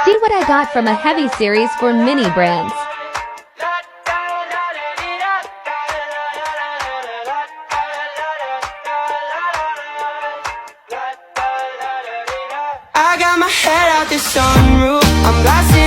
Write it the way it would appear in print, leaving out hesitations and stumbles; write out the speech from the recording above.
See what I got from a heavy series for mini brands. I got my head out the sunroof, I'm blasting